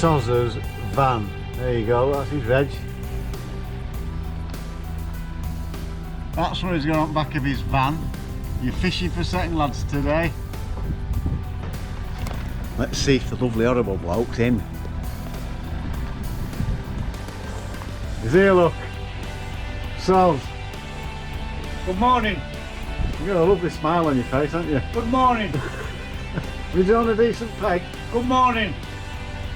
Soz's van. There you go, that's his reg. That's what he's got on the back of his van. You're fishing for second lads today. Let's see if the lovely horrible bloke's in. He's here, look. Soz. Good morning. You've got a lovely smile on your face, haven't you? Good morning. Have you drawn a decent peg? Good morning.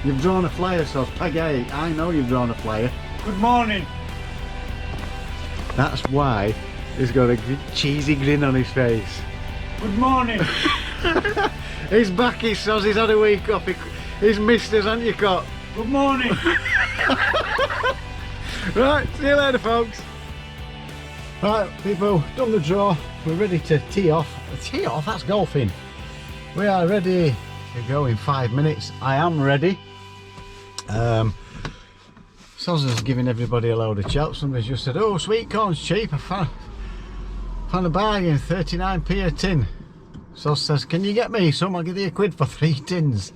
You've drawn a flyer, Soz. Peg 8. I know you've drawn a flyer. Good morning. That's why he's got a cheesy grin on his face. Good morning. He's back, he says. He's had a week off. He's missed us, hasn't you, Cot? Good morning. Right, see you later, folks. Right, people, done the draw. We're ready to tee off. Tee off? That's golfing. We are ready to go in 5 minutes. I am ready. Soz is giving everybody a load of chat. Somebody's just said, oh, sweet corn's cheap. I found a bargain, 39p a tin. Soz says, can you get me some? I'll give you £1 for 3 tins.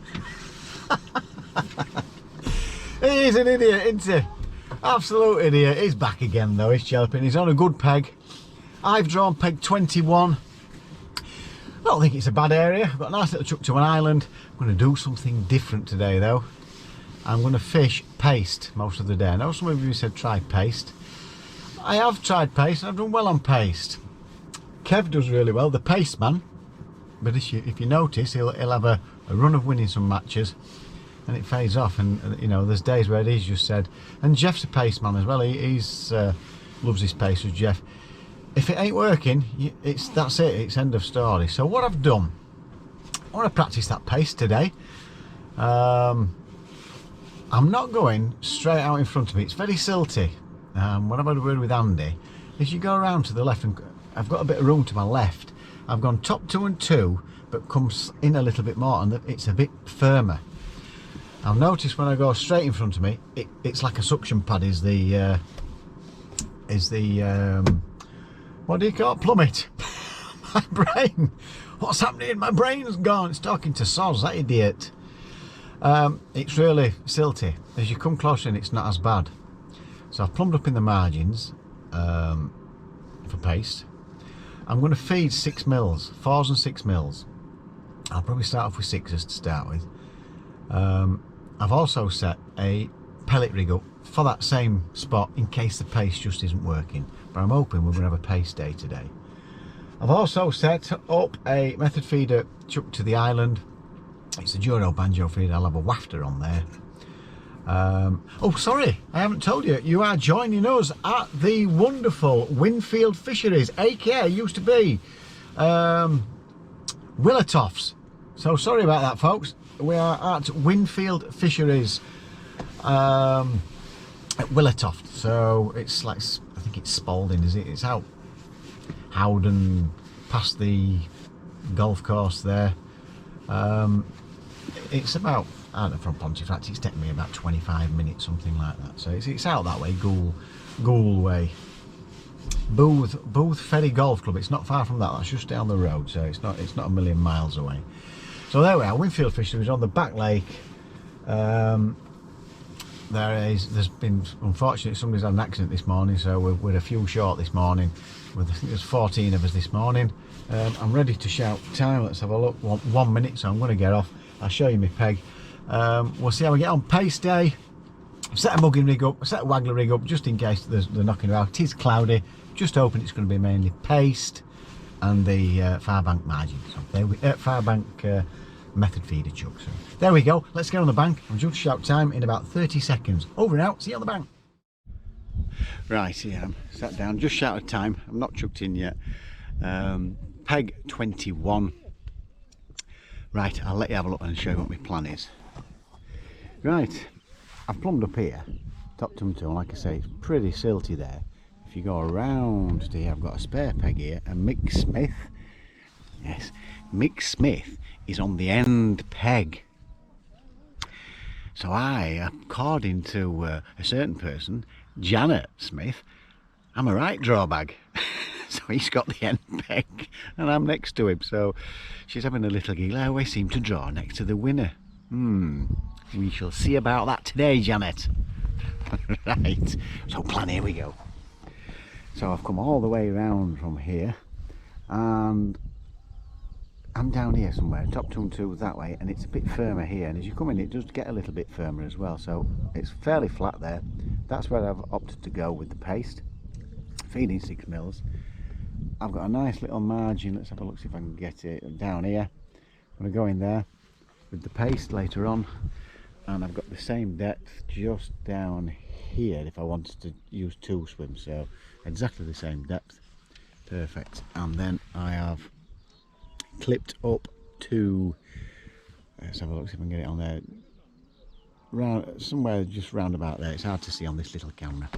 He's an idiot, isn't he? Absolute idiot. He's back again though, he's chelping. He's on a good peg. I've drawn peg 21. I don't think it's a bad area. I've got a nice little chuck to an island. I'm going to do something different today though. I'm going to fish paste most of the day. I know some of you said try paste. I have tried paste and I've done well on paste. Kev does really well, the paste man. But if you notice, he'll have a run of winning some matches and it fades off, and you know there's days where he's just said, and Jeff's a pace man as well. He's loves his pace with Jeff. If it ain't working, that's it. It's end of story. So what I've done, I want to practice that pace today. I'm not going straight out in front of me. It's very silty. What I've had a word with Andy is you go around to the left, and I've got a bit of room to my left. I've gone top 2 and 2, but comes in a little bit more, and it's a bit firmer. I've noticed when I go straight in front of me, it's like a suction pad. Is the what do you call it? Plummet. My brain. What's happening? My brain's gone. It's talking to Soz, that idiot. It's really silty. As you come closer in, it's not as bad. So I've plumbed up in the margins for paste. I'm going to feed 6 mils, 4s and 6 mils. I'll probably start off with 6s to start with. I've also set a pellet rig up for that same spot in case the paste just isn't working. But I'm hoping we're going to have a paste day today. I've also set up a method feeder chuck to the island. It's a Juro banjo feeder. I'll have a wafter on there. Oh, sorry, I haven't told you. You are joining us at the wonderful Winfield Fisheries, aka used to be Willetoffs. So sorry about that, folks. We are at Winfield Fisheries at Willetoft. So it's like, I think it's Spalding, is it? It's out Howden, past the golf course there. It's about, I don't know, from Pontefract, it's taken me about 25 minutes, something like that. So it's out that way, Goole way. Booth Ferry Golf Club. It's not far from that. That's just down the road, so it's not a million miles away. So there we are. Winfield Fisheries on the back lake. There's been, unfortunately, somebody's had an accident this morning, so we're a few short this morning. I think there's 14 of us this morning. I'm ready to shout time. Let's have a look. 1 minute, so I'm going to get off. I'll show you my peg. We'll see how we get on paste day. Set a mugging rig up, set a waggler rig up just in case they're knocking about. It is cloudy. Just hoping it's going to be mainly paste and the far bank margin. So there we far bank method feeder chuck. So there we go. Let's get on the bank. I'm due to shout time in about 30 seconds. Over and out. See you on the bank. Right, here I'm sat down. Just shouted time. I'm not chucked in yet. Peg 21. Right, I'll let you have a look and show you what my plan is. Right, I've plumbed up here, top to and like I say, it's pretty silty there. If you go around to here, I've got a spare peg here, and Mick Smith, yes, Mick Smith is on the end peg. So I, according to a certain person, Janet Smith, I'm a right draw bag. So he's got the end peg and I'm next to him. So she's having a little giggle. I always seem to draw next to the winner. We shall see about that today, Janet. Right, so plan, here we go. So I've come all the way around from here and I'm down here somewhere, top 2 and 2 that way, and it's a bit firmer here, and as you come in it does get a little bit firmer as well, so it's fairly flat there. That's where I've opted to go with the paste, feeding 6 mils. I've got a nice little margin, let's have a look see if I can get it down here. I'm going to go in there with the paste later on, and I've got the same depth just down here if I wanted to use 2 swims, so exactly the same depth, perfect. And then I have clipped up to, let's have a look see if I can get it on there, round somewhere just round about there. It's hard to see on this little camera.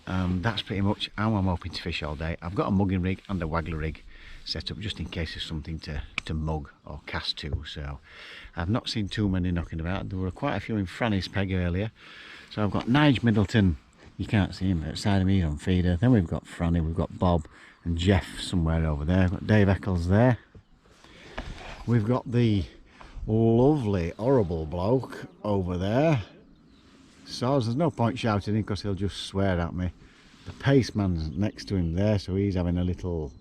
That's pretty much how I'm hoping to fish all day. I've got a mugging rig and a waggler rig set up just in case there's something to mug or cast to, so I've not seen too many knocking about. There were quite a few in Franny's peg earlier, so I've got Nige Middleton, you can't see him outside of me on feeder, then we've got Franny, we've got Bob and Jeff somewhere over there, we've got Dave Eccles there, we've got the lovely horrible bloke over there, Soz. There's no point shouting in because he'll just swear at me. The pace man's next to him there, so he's having a little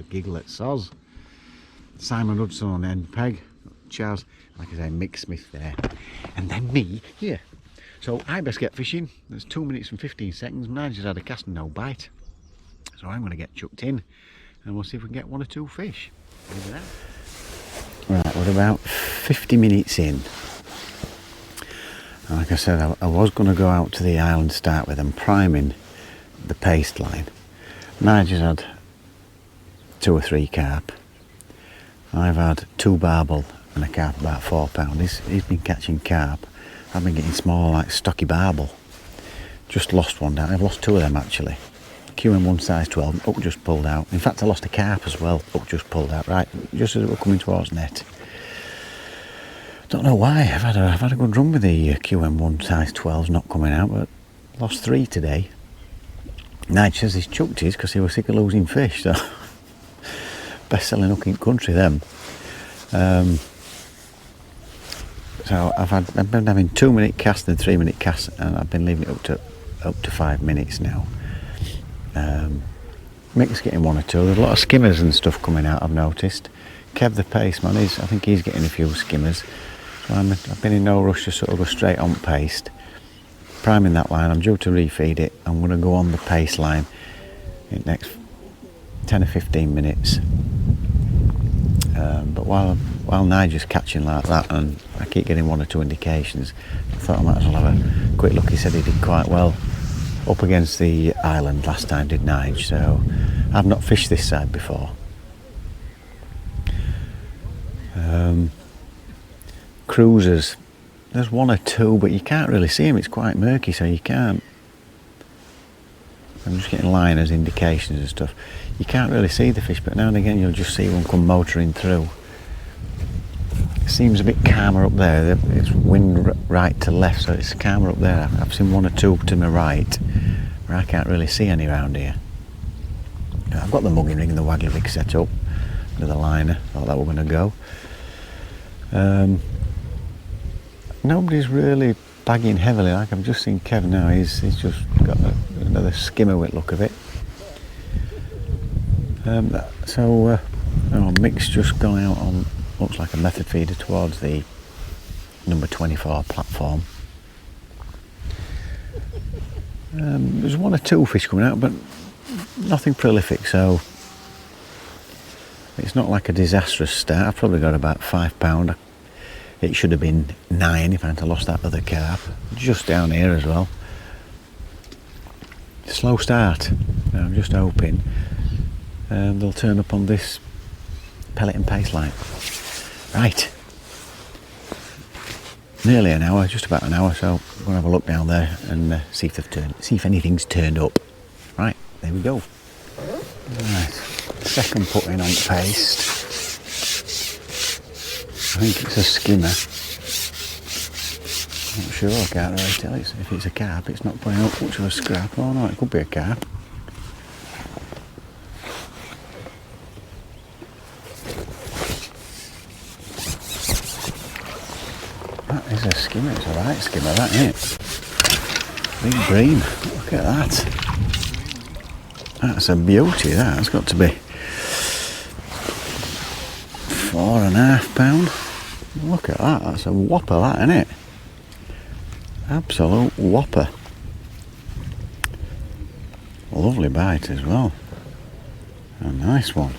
giggle at Soz. Simon Hudson on the end peg, Charles, like I say, Mick Smith there, and then me here. So I best get fishing. There's 2 minutes and 15 seconds, and I just had a cast and no bite, so I'm going to get chucked in and we'll see if we can get 1 or 2 fish. Right, we're about 50 minutes in. Like I said, I was going to go out to the island, start with them priming the paste line, and I just had 2 or 3 carp. I've had 2 barbel and a carp about £4. He's been catching carp. I've been getting small like stocky barbel. Just lost one down. I've lost 2 of them actually. QM1 size 12, hook just pulled out. In fact I lost a carp as well, hook just pulled out, right, just as we're coming towards net. Don't know why, I've had a good run with the QM1 size 12s not coming out, but lost 3 today. Nige says he's chucked his because he was sick of losing fish, so best selling hook in country them. So I've been having 2 minute cast and 3 minute cast, and I've been leaving it up to 5 minutes now. Mick's getting 1 or 2. There's a lot of skimmers and stuff coming out, I've noticed. Kev the paceman I think he's getting a few skimmers. So I've been in no rush to sort of go straight on paste. Priming that line, I'm due to refeed it. I'm going to go on the paste line in the next 10 or 15 minutes. But while Nigel's catching like that and I keep getting 1 or 2 indications, I thought I might as well have a quick look. He said he did quite well up against the island last time, did Nige, so I've not fished this side before. Cruisers, there's 1 or 2, but you can't really see them, it's quite murky, so you can't. I'm just getting liners, indications and stuff. You can't really see the fish, but now and again you'll just see one come motoring through. It seems a bit calmer up there. It's wind right to left, so it's calmer up there. I've seen 1 or 2 to my right, where I can't really see any around here. I've got the mugging rig and the waggler rig set up with a liner. Thought that were going to go. Nobody's really bagging heavily. Like I've just seen Kev now. He's just got another skimmer with look of it. Mick's just gone out on, looks like a method feeder towards the number 24 platform. There's 1 or 2 fish coming out, but nothing prolific, so it's not like a disastrous start. I've probably got about £5. It should have been 9 if I hadn't lost that other carp. Just down here as well. Slow start. I'm just hoping they'll turn up on this pellet and paste line. Right. Nearly an hour, just about an hour, so I'm going to have a look down there and see if anything's turned up. Right, there we go. Right, second putting on paste. I think it's a skimmer. Not sure, I can't really tell. If it's a carp, it's not putting up much of a scrap. Oh no, it could be a carp. alright skimmer, that, isn't it? Big bream. Look at that. That's a beauty, that. It's got to be 4.5 pound. Look at that. That's a whopper, that, isn't it? Absolute whopper. Lovely bite as well. A nice one.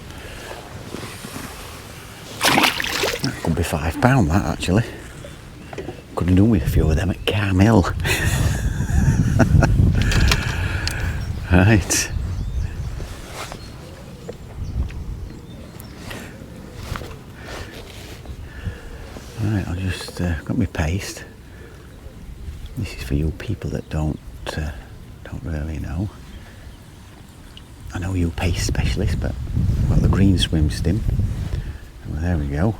That could be £5, that, actually. Could have done with a few of them at Carmel. Right. Right, I'll just got my paste. This is for you people that don't really know. I know you paste specialists, but I've got the green swim stim. Well, there we go.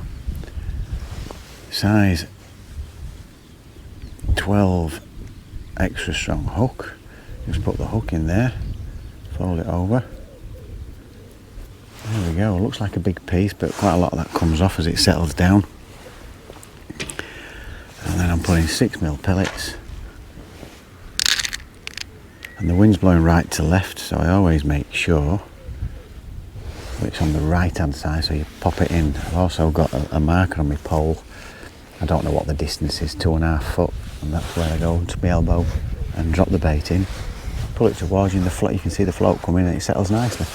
Size 12 extra strong hook. Just put the hook in there, fold it over. There we go. Looks like a big piece, but quite a lot of that comes off as it settles down. And then I'm putting 6mm pellets. And the wind's blowing right to left, so I always make sure that it's on the right hand side, so you pop it in. I've also got a marker on my pole. I don't know what the distance is, 2.5 foot, and that's where I go to my elbow and drop the bait in. Pull it towards you, and the float, you can see the float come in and it settles nicely.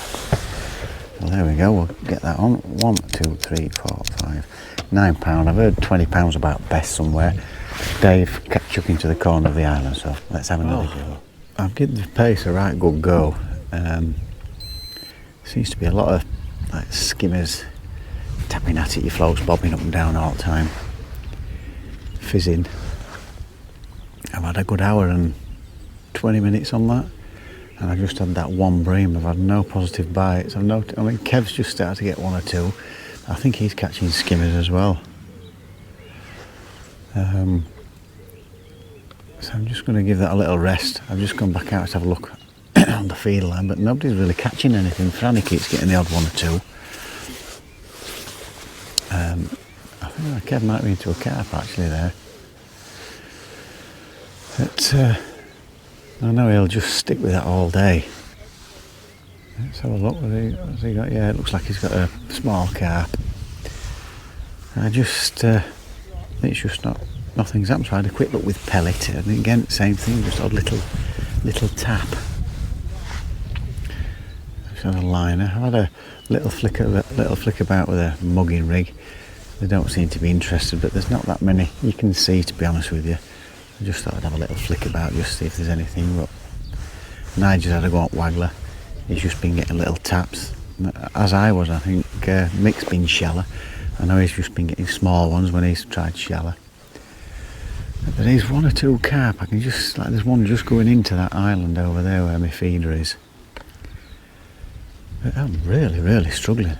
Well, there we go, we'll get that on. 1, 2, 3, 4, 5, £9. I've heard £20 about best somewhere. Dave kept chucking to the corner of the island, so let's have another go. I've given the pace a right good go. Seems to be a lot of like skimmers tapping at it, your floats bobbing up and down all the time, fizzing. I've had a good hour and 20 minutes on that, and I just had that one bream. I've had no positive bites. I mean, Kev's just started to get 1 or 2. I think he's catching skimmers as well. So I'm just going to give that a little rest. I've just gone back out to have a look on the feed line, but nobody's really catching anything. Franny keeps getting the odd 1 or 2. I think Kev might be into a carp actually there. But I know he'll just stick with that all day. Let's have a look. What's he got? Yeah, it looks like he's got a small carp. I just, it's just nothing's happened. So I had a quick look with pellet, and again, same thing, just odd little tap. Just had a liner. I've had a little flick about with a mugging rig. They don't seem to be interested, but there's not that many you can see, to be honest with you. I just thought I'd have a little flick about just to see if there's anything. But Nigel's had a go at Waggler. He's just been getting little taps, as I was. I think Mick's been shallow. I know he's just been getting small ones when he's tried shallow. But there's 1 or 2 carp. I can just, like, there's one just going into that island over there where my feeder is. But I'm really struggling.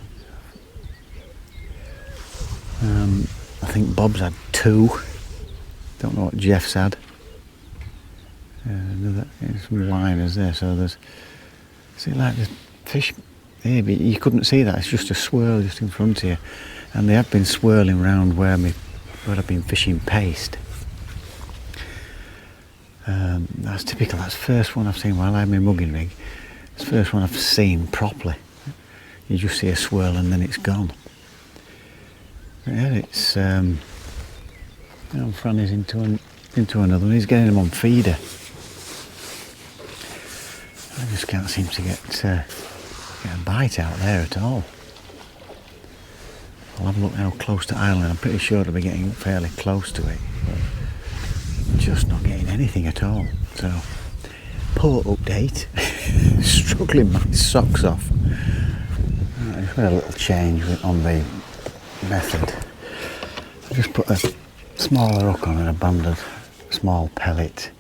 I think Bob's had 2. Don't know what Jeff's had. There's some liners there, so there's, see, like the fish here, but you couldn't see that. It's just a swirl just in front of you, and they have been swirling round where I've been fishing paste. That's typical. That's the first one I've seen while I had my mugging rig. It's the first one I've seen properly. You just see a swirl and then it's gone. But yeah, it's Franny's into another one. He's getting them on feeder. I just can't seem to get a bite out there at all. I'll have a look how close to island. I'm pretty sure they'll be getting fairly close to it, but just not getting anything at all. So, poor update. Struggling my socks off. I just made a little change on the method. I just put a smaller hook on and a banded small pellet.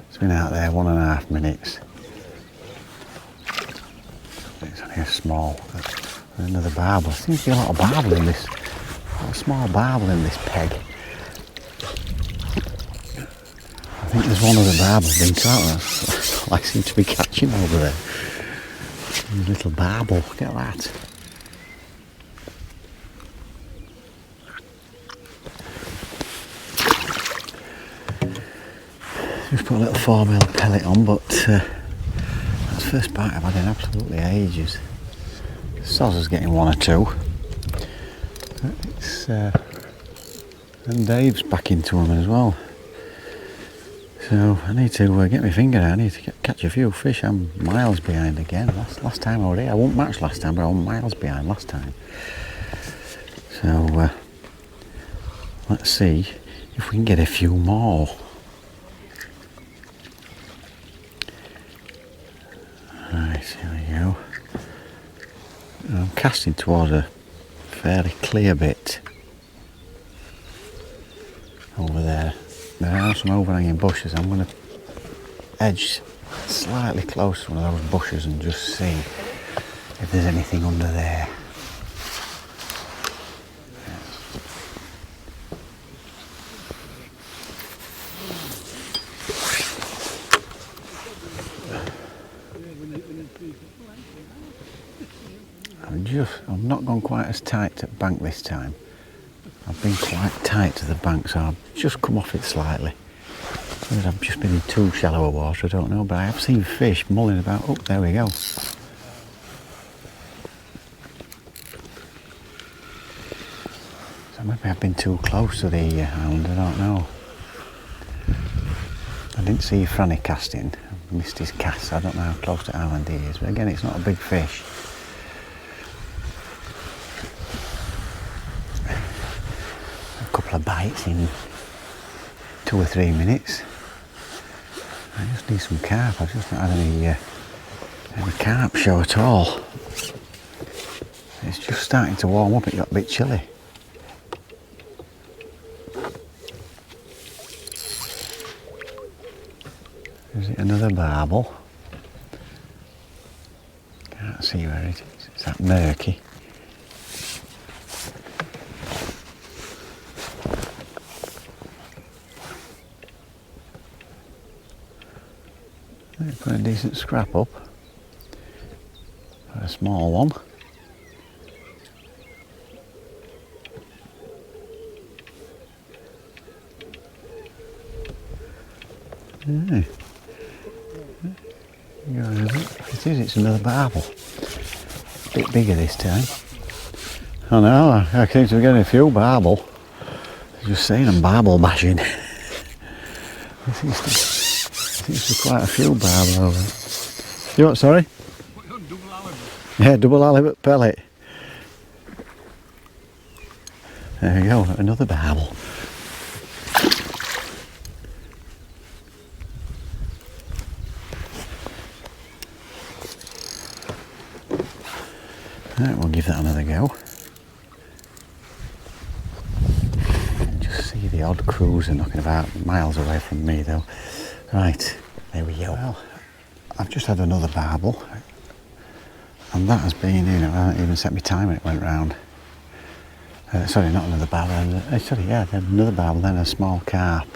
It's been out there 1.5 minutes. It's only a small, another barbel. There seems to be a lot of barbel in this, a small barbel in this peg. I think there's one of the barbels being caught. I seem to be catching over there. A little barbel, look at that. Just put a little 4mm pellet on, but that's the first bite I've had in absolutely ages. Soz is getting one or two. It's and Dave's back into them as well. So I need to get my finger out. I need to catch a few fish. I'm miles behind again. Last time I was here, I won't match last time, but I was miles behind last time. So let's see if we can get a few more. Right, here we go. I'm casting towards a fairly clear bit over there. There are some overhanging bushes. I'm going to edge slightly close to one of those bushes and just see if there's anything under there. I've not gone quite as tight to the bank this time. I've been quite tight to the bank, so I've just come off it slightly. Whether I've just been in too shallow a water, I don't know, but I have seen fish mulling about. Oh, there we go. So maybe I've been too close to the island, I don't know. I didn't see Franny casting. I missed his cast, so I don't know how close to island he is. But again, it's not a big fish. Of bites in 2 or 3 minutes. I just need some carp. I've just not had any carp show at all. It's just starting to warm up. It got a bit chilly. Is it another barbel? Can't see where it is. It's that murky. Put a decent scrap up for a small one. Yeah. It is, it's another barbel. A bit bigger this time. I know, I seem to be getting a few barbel. Just saying I'm barbel bashing. Seems to be quite a few barbel over there. You what, sorry? Double halibut. Yeah, double halibut pellet. There we go, another barbel. Right, we'll give that another go. Just see the odd cruiser knocking about miles away from me though. Right, there we go. Well, I've just had another barbel, and that has been, I haven't even set my time when it went round. Sorry, not another barbel, another barbel, then a small carp.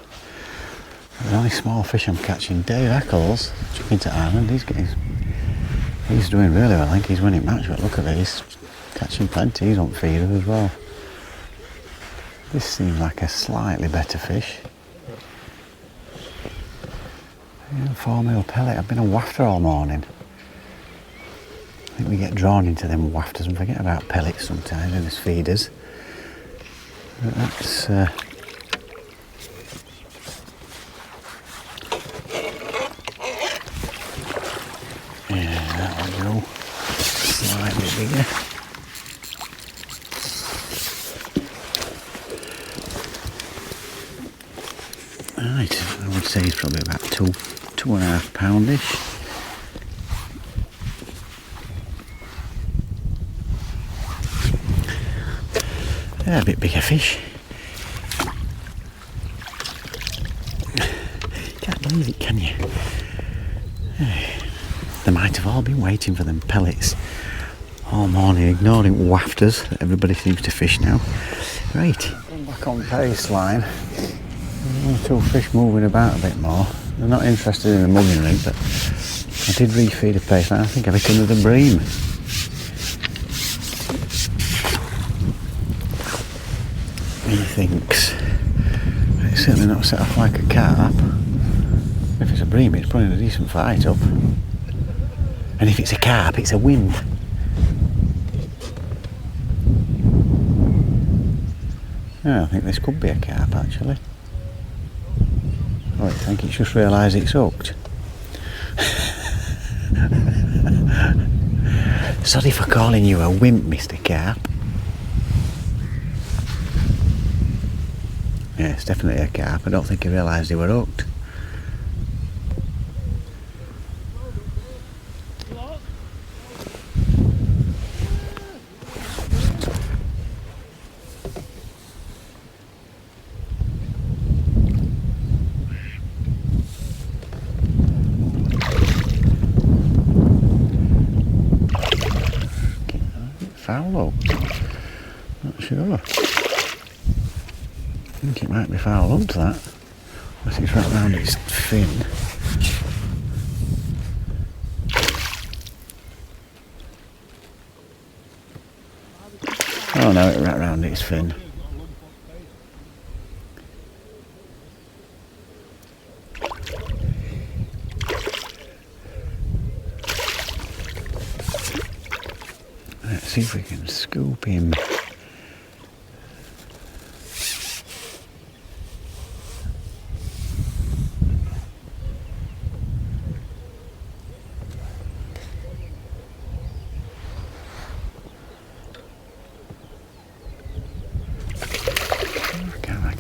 The only small fish I'm catching, Dave Eccles, jumping to Ireland, he's doing really well. I think he's winning match, but look at this, he's catching plenty, he's on feeder as well. This seems like a slightly better fish. 4mm pellet. I've been on wafter all morning. I think we get drawn into them wafters and forget about pellets sometimes in as feeders. But that's yeah, that'll go slightly bigger. Right, I would say it's probably about 2.5 poundish. Yeah, a bit bigger fish. Can't believe it, can you? They might have all been waiting for them pellets all morning, ignoring wafters that everybody seems to fish now. Right, back on baseline. One or two fish moving about a bit more. They're not interested in the mugging rig, but I did refeed a pace. I think I've hit another bream. He thinks it's certainly not set off like a carp. bream, it's putting a decent fight up. And if it's a carp, it's a wind. Yeah, I think this could be a carp actually. Oh, I think it's just realised it's hooked. Sorry for calling you a wimp, Mr. Carp. Yeah, it's definitely a carp. I don't think he realised they were hooked. Foul hooked? Not sure. I think it might be foul hooked, that. Unless it's wrapped round its fin. Oh no, it wrapped round its fin. Let's see if we can scoop him.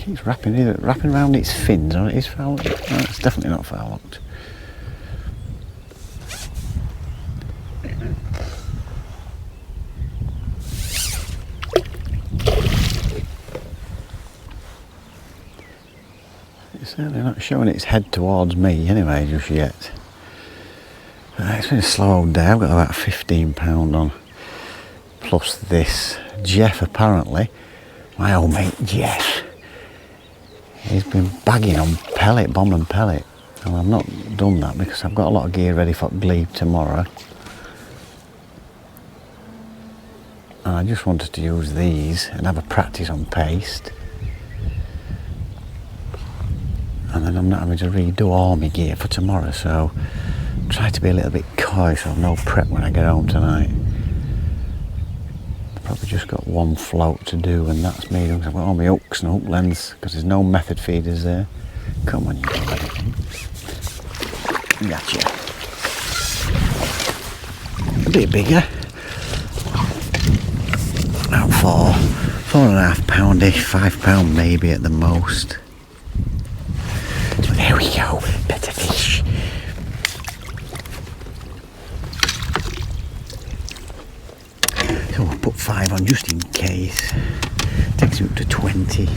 It's wrapping around its fins, or it is foul. No, it's definitely not foul hooked. It's certainly not showing its head towards me anyway just yet. It's been a slow old day. I've got about £15 on, plus this. Jeff apparently, my old mate Jeff, he's been bagging on pellet, bomb and pellet, and I've not done that because I've got a lot of gear ready for glebe tomorrow. And I just wanted to use these and have a practice on paste. And then I'm not having to redo all my gear for tomorrow, so try to be a little bit coy so I've no prep when I get home tonight. Probably just got one float to do, and that's me. I've got all my hooks and hook lengths because there's no method feeders there. Come on, you bloody thing. Gotcha. A bit bigger. About £4.5-ish, £5 maybe at the most. So there we go, better fish. So we'll put 5 on just in case. Takes you up to 20.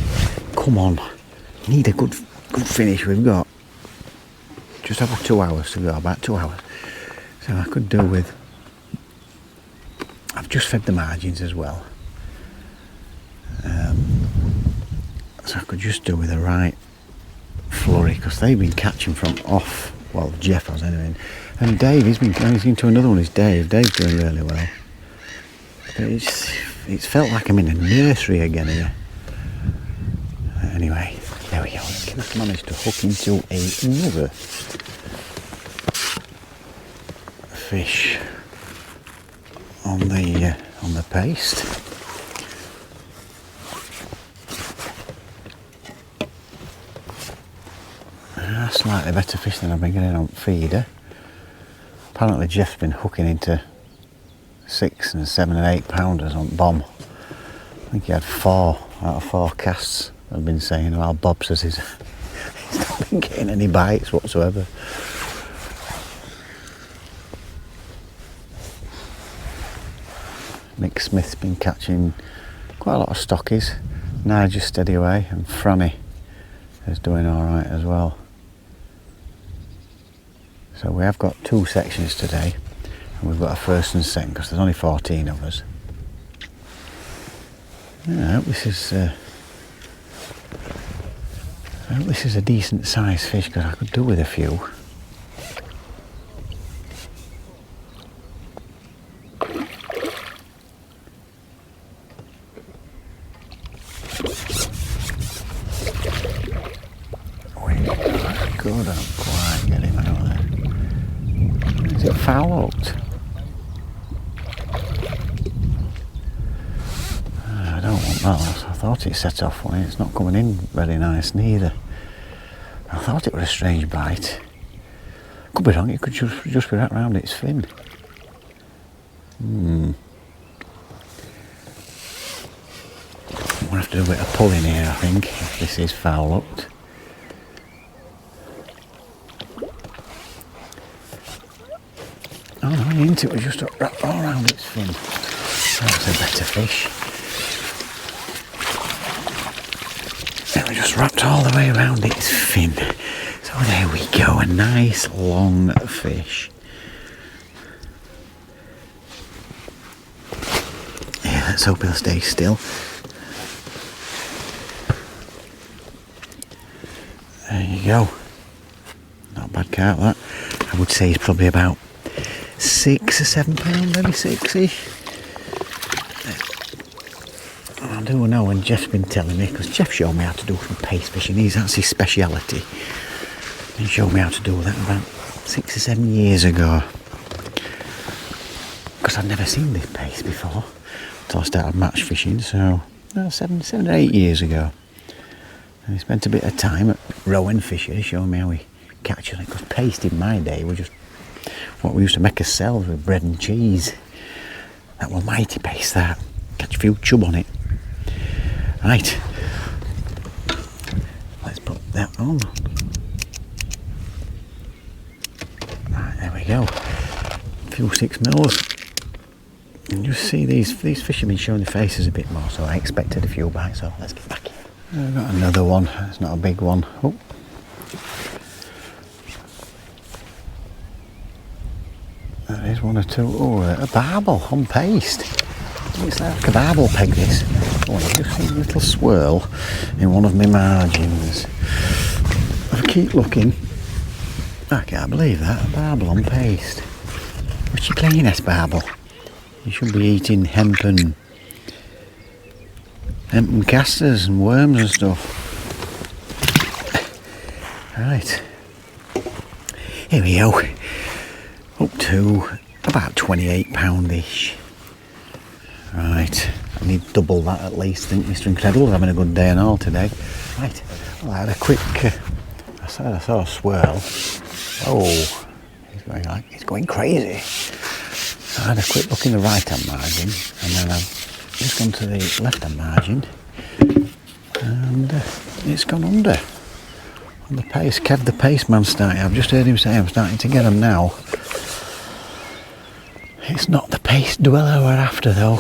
Come on, need a good finish. We've got just over 2 hours to go, about 2 hours. So I could do with, I've just fed the margins as well. So I could just do with the right flurry because they've been catching from off. Well, Jeff has anyway. And Dave, he's into another one. Is Dave? Dave's doing really well. But it's felt like I'm in a nursery again here. Anyway, there we go. Just managed to hook into another fish on the paste. Slightly better fish than I've been getting on feeder. Apparently Jeff's been hooking into 6 and 7 and 8 pounders on bomb. I think he had 4 out of 4 casts, I've been saying, while Bob says he's not been getting any bites whatsoever. Mick Smith's been catching quite a lot of stockies. Nigel's steady away, and Franny is doing alright as well. So we have got 2 sections today, and we've got a first and second because there's only 14 of us. Yeah, I hope this is a decent sized fish because I could do with a few. We could not quite get him out. foul hooked. I don't want that. I thought it set off one. It's not coming in very nice neither. I thought it was a strange bite. Could be wrong, it could just be right round its fin. I'm going to have to do a bit of pulling here, I think, if this is foul hooked. Oh no, the into it was just wrapped all around its fin. That's a better fish. It was just wrapped all the way around its fin. So there we go, a nice long fish. Yeah, let's hope he'll stay still. There you go. Not a bad carp that. I would say he's probably about 6 or 7 pounds, maybe 6-ish. I do know when Jeff's been telling me, because Jeff showed me how to do some paste fishing. That's his speciality. He showed me how to do that about 6 or 7 years ago. Because I'd never seen this paste before until I started match fishing, so 7 or 8 years ago. And he spent a bit of time at rowing fishing, showing me how he catches it. Because paste in my day was just what we used to make ourselves with bread and cheese. That was mighty paste, that. Catch a few chub on it. Right, let's put that on. Right, there we go. A few 6mm. And you see these fishermen showing their faces a bit more, so I expected a few bites, so let's get back in. I've got another one, it's not a big one. Oh. There is one or two. Oh, a barbel on paste. It's like a barbel peg, this. Oh, I've just seen a little swirl in one of my margins. I keep looking. I can't believe that. A barbel on paste. What's your cleanest barbel? You should be eating hemp and casters and worms and stuff. Right. Here we go. Up to about 28 pound-ish. Right, I need double that at least. I think Mr. Incredible's having a good day and all today. Right, well, I had a quick, I saw a swirl. Oh, he's going crazy. So I had a quick look in the right hand margin, and then I've just gone to the left hand margin, and it's gone under. On the pace, Kev the pace man starting. I've just heard him say I'm starting to get them now. It's not the pace dweller we're after though.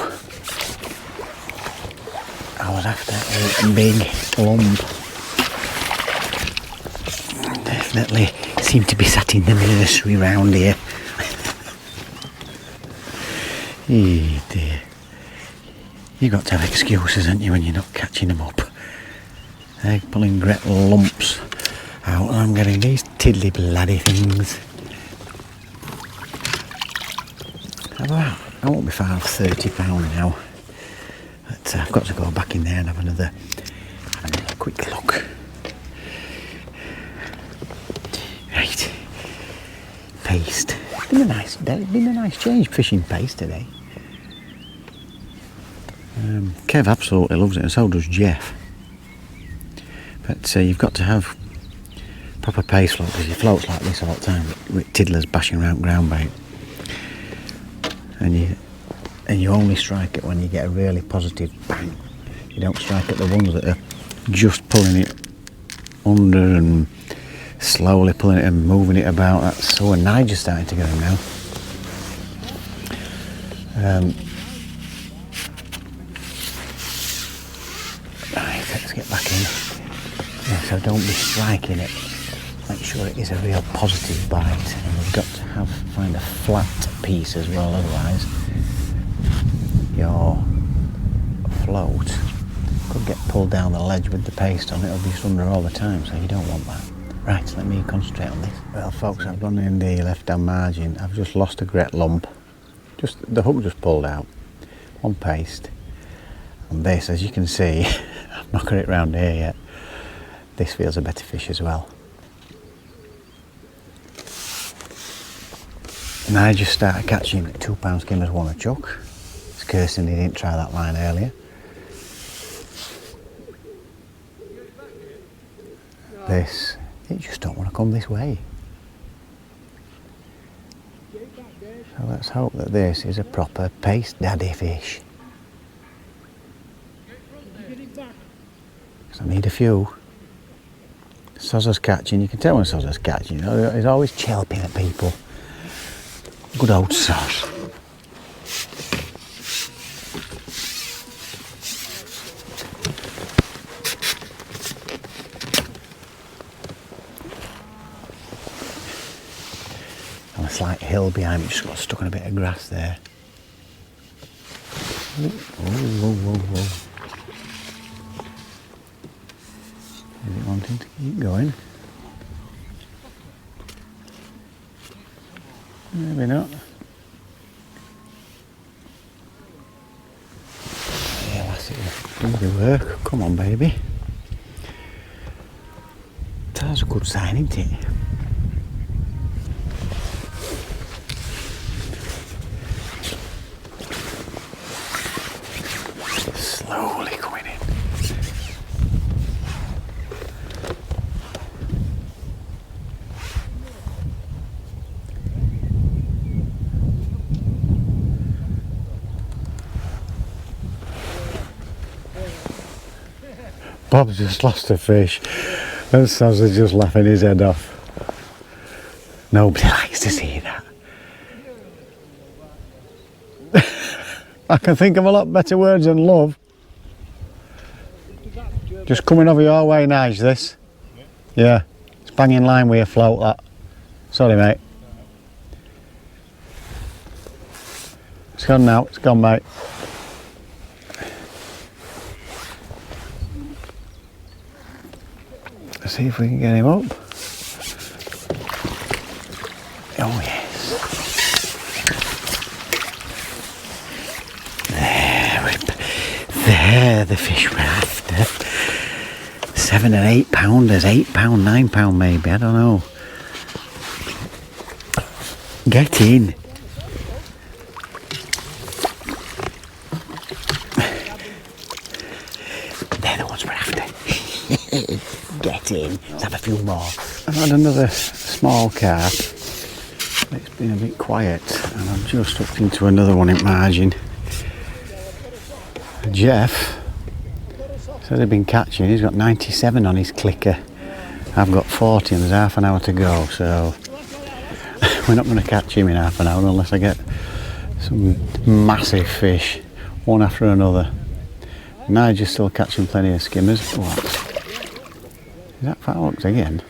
I was after a big lump. Definitely seem to be sat in the nursery round here. Oh dear. You've got to have excuses, haven't you, when you're not catching them up. They're pulling great lumps out and I'm getting these tiddly bloody things. I won't be far off £30 now, but I've got to go back in there and have another quick look. Right, paste. Been a nice day. Been a nice change fishing paste today. Kev absolutely loves it, and so does Jeff. But you've got to have proper paste float, because you floats like this all the time with tiddlers bashing around ground bait. And you only strike it when you get a really positive bang. You don't strike at the ones that are just pulling it under and slowly pulling it and moving it about. That's so, and Nigel's starting to get them now. Right, let's get back in. Yeah, so don't be striking it. Make sure it is a real positive bite, and we've got to find a flat piece as well, otherwise your float could get pulled down the ledge with the paste on. It'll be just under all the time, so you don't want that. Right, let me concentrate on this. Well folks, I've gone in the left hand margin. I've just lost a great lump. Just the hook just pulled out on paste, and this, as you can see, I'm not got it round here yet. This feels a better fish as well. And I just started catching £2 skimmers, one a chuck. It's cursing he didn't try that line earlier. This, it just don't want to come this way. So let's hope that this is a proper paste daddy fish. Because I need a few. Sozza's catching, you can tell when Sozza's catching, you know, he's always chirping at people. Good old Soz. On a slight hill behind me, just got stuck in a bit of grass there. Whoa, whoa, whoa, whoa. Is it wanting to keep going? Maybe not. Yeah, that's it. Do the work. Come on, baby. That's a good sign, isn't it? Slowly coming in. Bob's just lost a fish and Sozza's just laughing his head off. Nobody likes to see that. I can think of a lot better words than love. Just coming over your way, Nige, this. Yeah, it's bang in line with your float, that. Sorry, mate. It's gone now, it's gone, mate. Let's see if we can get him up. Oh, yes. There, the fish we're after. 7 and 8 pounders, £8, £9 maybe, I don't know. Get in. They're the ones we're after. Get in. Let's have a few more. I've had another small carp. It's been a bit quiet and I've just hooked into another one in margin. Jeff said he'd been catching, he's got 97 on his clicker. I've got 40 and there's half an hour to go, so we're not going to catch him in half an hour unless I get some massive fish, one after another. Nigel's still catching plenty of skimmers. What? Is that fat hooks again?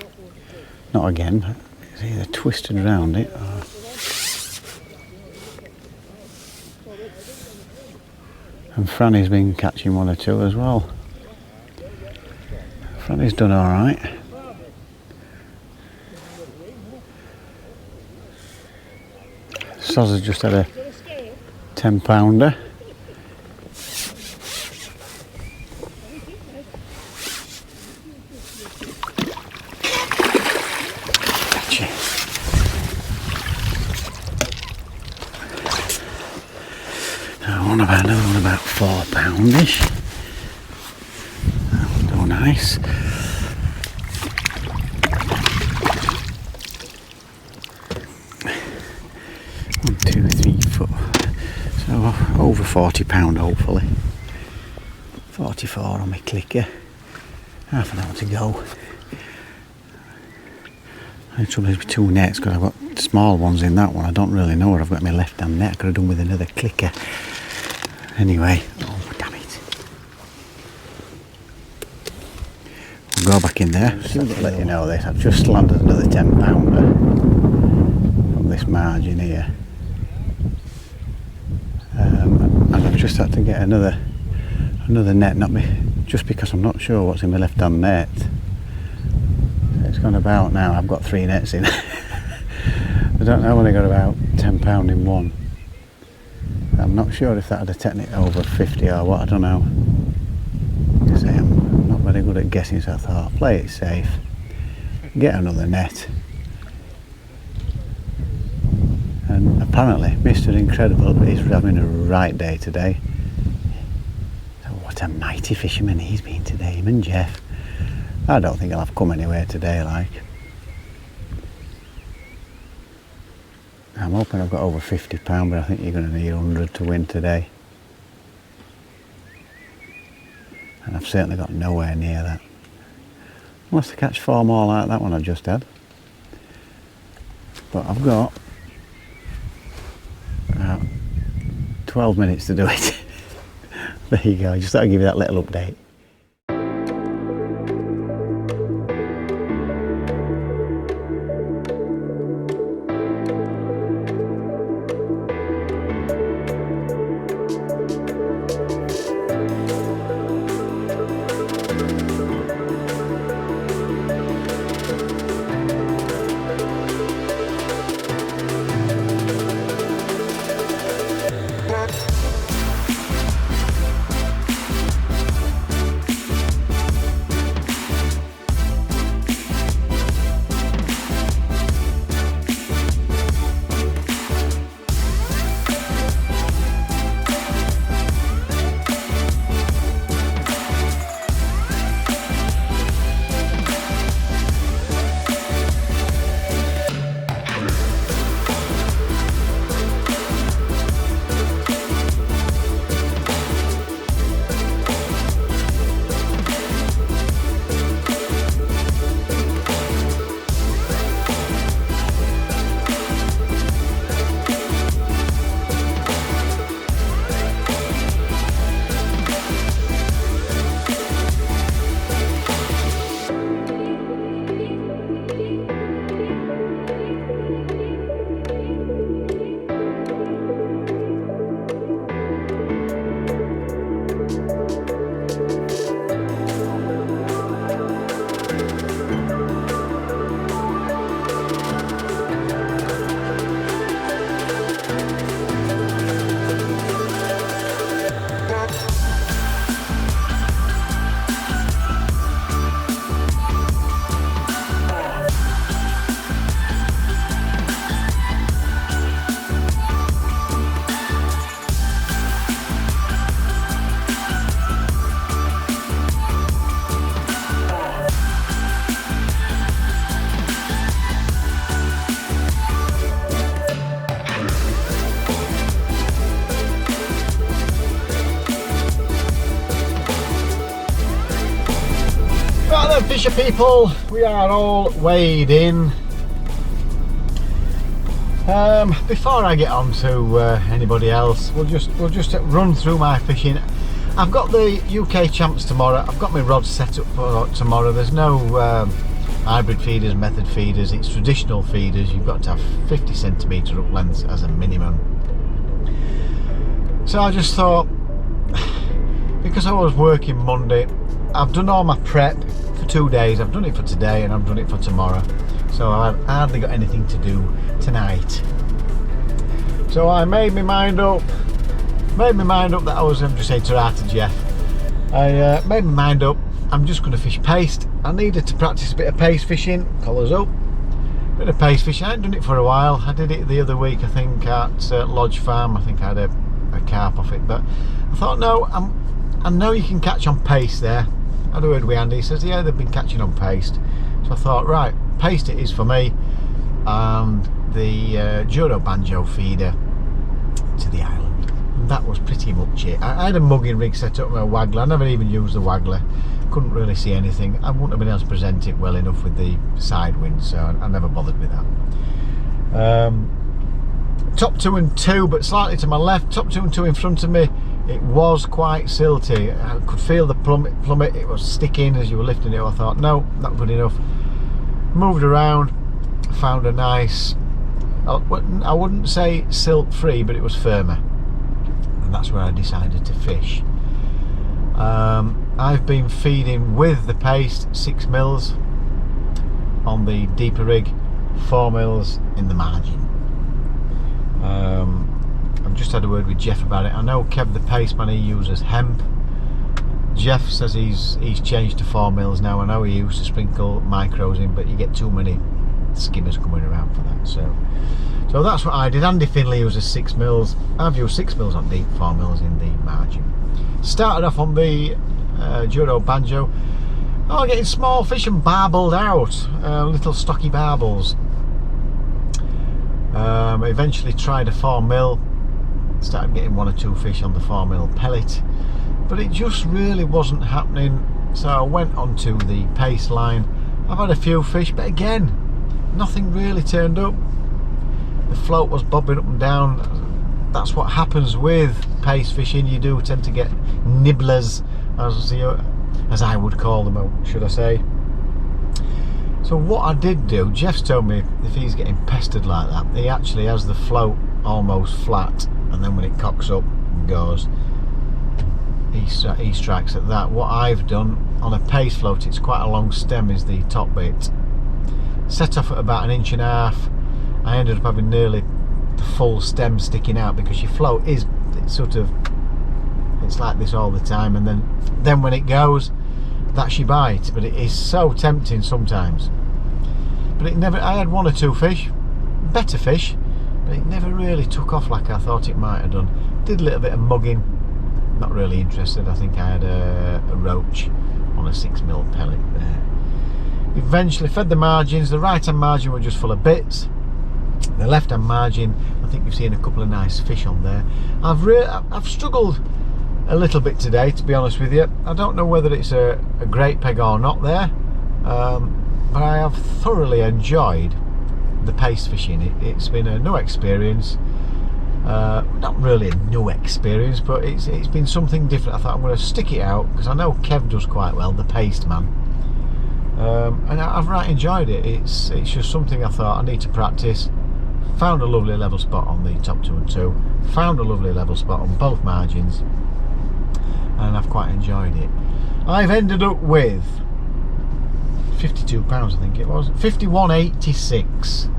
Not again, it's either twisted around it or... And Franny's been catching one or two as well. Franny's done alright. Soz has just had a 10 pounder. Gotcha. Another one about 4 poundish. Oh, nice. 1, 2, 3, 4. So over £40 hopefully. 44 on my clicker. Half an hour to go. The trouble is with 2 nets because I've got small ones in that one. I don't really know where I've got my left hand net. I could have done with another clicker. Anyway, oh damn it. We'll go back in there. I'll let you know this. I've just landed another 10 pounder from this margin here. And I've just had to get another net, not me, just because I'm not sure what's in my left hand net. It's gone about now. I've got 3 nets in. I don't know when I got about 10 pound in one. I'm not sure if that had a technique over 50 or what, I don't know. I say I'm not very good at guessing, so I thought I'll play it safe. Get another net. And apparently Mr. Incredible is having a right day today. So what a mighty fisherman he's been today, him and Jeff. I don't think I'll have come anywhere today, like. I'm hoping I've got over £50, but I think you're going to need 100 to win today. And I've certainly got nowhere near that. Unless I catch 4 more like that one I've just had. But I've got 12 minutes to do it. There you go, just thought I'd give you that little update. Fisher people, we are all weighed in. Before I get on to anybody else, we'll just run through my fishing. I've got the UK champs tomorrow. I've got my rods set up for tomorrow. There's no hybrid feeders, method feeders. It's traditional feeders. You've got to have 50 centimetre up lengths as a minimum. So I just thought, because I was working Monday, I've done all my prep for 2 days. I've done it for today and I've done it for tomorrow, so I've hardly got anything to do tonight. So I made my mind up that I was just saying to Jeff, I made my mind up, I'm just going to fish paste. I needed to practice a bit of paste fishing, colours up, bit of paste fishing. I hadn't done it for a while. I did it the other week, I think, at Lodge Farm. I think I had a carp off it, but I thought, no, I know you can catch on paste there. I had a word with Andy, he says, yeah, they've been catching on paste. So I thought, right, paste it is for me, and the Juro Banjo feeder to the island. And that was pretty much it. I had a mugging rig set up with a waggler. I never even used the waggler. Couldn't really see anything. I wouldn't have been able to present it well enough with the side wind, so I never bothered with that. Top 2 and 2, but slightly to my left. Top 2 and 2 in front of me. It was quite silty. I could feel the plummet. It was sticking as you were lifting it. I thought, no, not good enough. Moved around, found a nice, I wouldn't say silt free, but it was firmer, and that's where I decided to fish. I've been feeding with the paste 6 mils on the deeper rig, 4 mils in the margin. I've just had a word with Jeff about it. I know Kev the pasteman, he uses hemp. Jeff says he's changed to 4 mils now. I know he used to sprinkle micros in, but you get too many skimmers coming around for that. So So that's what I did. Andy Finley uses 6 mils. I've used 6 mils on deep, 4 mils in the margin. Started off on the Juro Banjo. Oh, getting small fish and barbled out, little stocky barbles. Eventually tried a 4 mil. Started getting 1 or 2 fish on the 4 mil pellet, but it just really wasn't happening. So I went onto the paste line. I've had a few fish, but again, nothing really turned up. The float was bobbing up and down. That's what happens with paste fishing. You do tend to get nibblers, as I would call them, should I say. So what I did do, Jeff's told me if he's getting pestered like that, he actually has the float almost flat, and then when it cocks up and goes, he strikes at that. What I've done on a paste float, it's quite a long stem is the top bit, set off at about 1.5 inches. I ended up having nearly the full stem sticking out, because your float is, it's like this all the time, and then when it goes, that's your bite. But it is so tempting sometimes. But it never, I had 1 or 2 fish, better fish, but it never really took off like I thought it might have done. Did a little bit of mugging, not really interested. I think I had a roach on a 6 mil pellet there. Eventually fed the margins. The right hand margin were just full of bits. The left hand margin, I think you've seen a couple of nice fish on there. I've struggled a little bit today, to be honest with you. I don't know whether it's a great peg or not there, but I have thoroughly enjoyed the paste fishing. It's been a new experience. Not really a new experience, but it's been something different. I thought I'm going to stick it out, because I know Kev does quite well, the paste man, and I've right enjoyed it. It's just something I thought I need to practice. Found a lovely level spot on the top 2 and 2, found a lovely level spot on both margins, and I've quite enjoyed it. I've ended up with £52, I think it was, 51.86,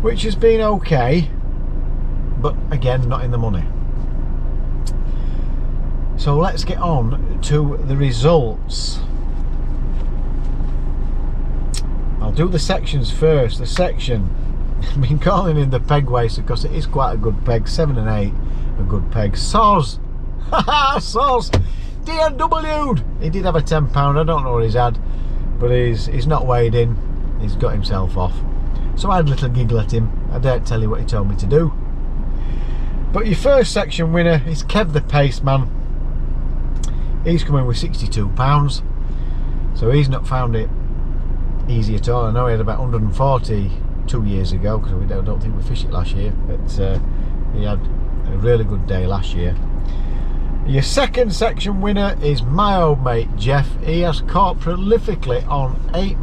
which has been okay, but again, not in the money. So let's get on to the results. I'll do the sections first. The section, I've been calling in the peg waster because it is quite a good peg. 7 and 8, a good peg. Soz, Soz, DNW'd. He did have a £10. I don't know what he's had, but he's not weighed in. He's got himself off. So I had a little giggle at him. I daren't tell you what he told me to do. But your first section winner is Kev the Paste Man. He's coming with £62. So he's not found it easy at all. I know he had about 140 2 years ago, because I don't think we fished it last year, but he had a really good day last year. Your second section winner is my old mate Jeff. He has caught prolifically on 8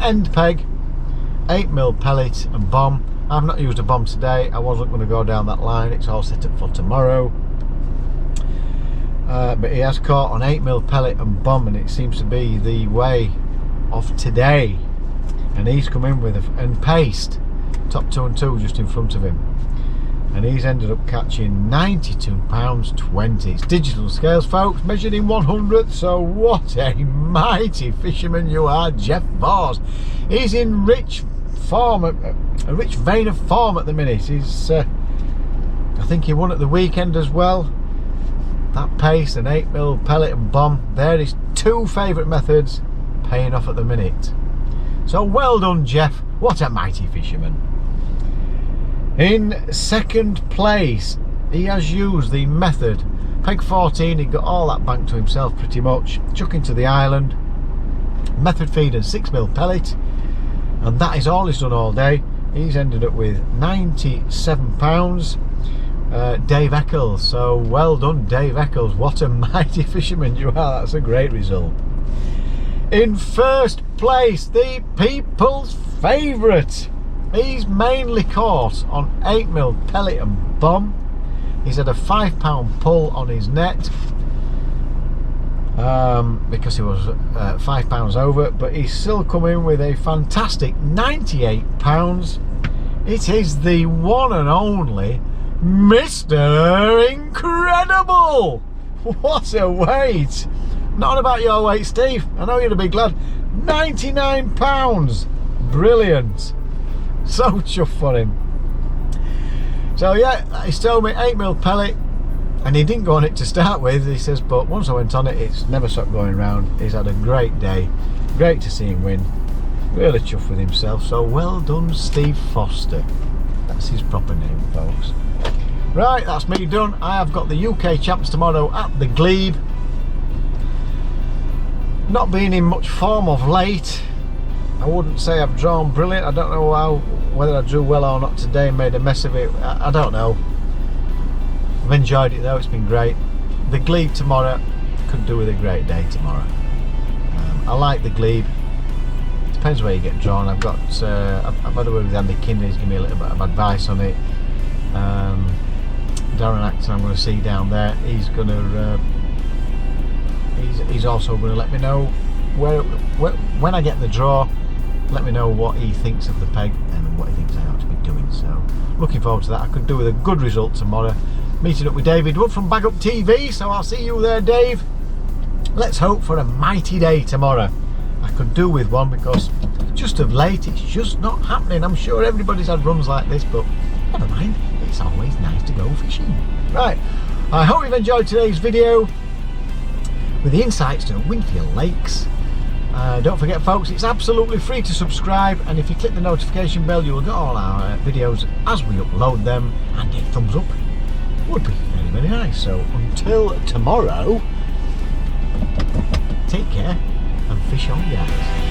end peg, 8 mil pellet and bomb. I've not used a bomb today. I wasn't going to go down that line. It's all set up for tomorrow. But he has caught on 8 mil pellet and bomb, and it seems to be the way of today. And he's come in with and paste, top 2 and 2 just in front of him, and he's ended up catching £92.20. It's digital scales, folks, measured in 100th. So what a mighty fisherman you are, Jeff Vos. He's in rich form, a rich vein of form at the minute. He's I think he won at the weekend as well. That paste and 8 mil pellet and bomb, they're his 2 favourite methods, paying off at the minute. So well done, Jeff. What a mighty fisherman. In second place, he has used the method peg 14. He got all that bank to himself pretty much, chuck into the island, method feed and 6 mil pellet, and that is all he's done all day. He's ended up with £97. Dave Eccles, so well done, Dave Eccles. What a mighty fisherman you are. That's a great result. In first place, the people's favourite. He's mainly caught on 8 mil pellet and bomb. He's had a £5 pull on his net, because he was £5 over, but he's still coming with a fantastic £98. It is the one and only Mr. Incredible. What a weight. Not about your weight, Steve. I know you're a big lad. £99. Brilliant. So chuffed for him. So yeah, he's told me 8mm pellet, and he didn't go on it to start with. He says, but once I went on it, it's never stopped going round. He's had a great day. Great to see him win. Really chuffed with himself. So well done, Steve Foster. That's his proper name, folks. Right, that's me done. I have got the UK champs tomorrow at the Glebe. Not been in much form of late. I wouldn't say I've drawn brilliant. I don't know whether I drew well or not today and made a mess of it. I don't know. I've enjoyed it though, it's been great. The Glebe tomorrow, could do with a great day tomorrow. I like the Glebe. Depends where you get drawn. I've had a word with Andy Kinder, he's given me a little bit of advice on it. Darren Acton I'm going to see down there. He's going to he's also going to let me know when I get the draw, let me know what he thinks of the peg and what he thinks I ought to be doing. So looking forward to that. I could do with a good result tomorrow. Meeting up with David Wood from Bag Up TV, so I'll see you there, Dave. Let's hope for a mighty day tomorrow. I could do with one because just of late it's just not happening. I'm sure everybody's had runs like this, but never mind, it's always nice to go fishing. Right, I hope you've enjoyed today's video with the insights to Winfield Lakes. Don't forget folks, it's absolutely free to subscribe, and if you click the notification bell you will get all our videos as we upload them, and a thumbs up would be very, very nice. So until tomorrow, take care and fish on, guys.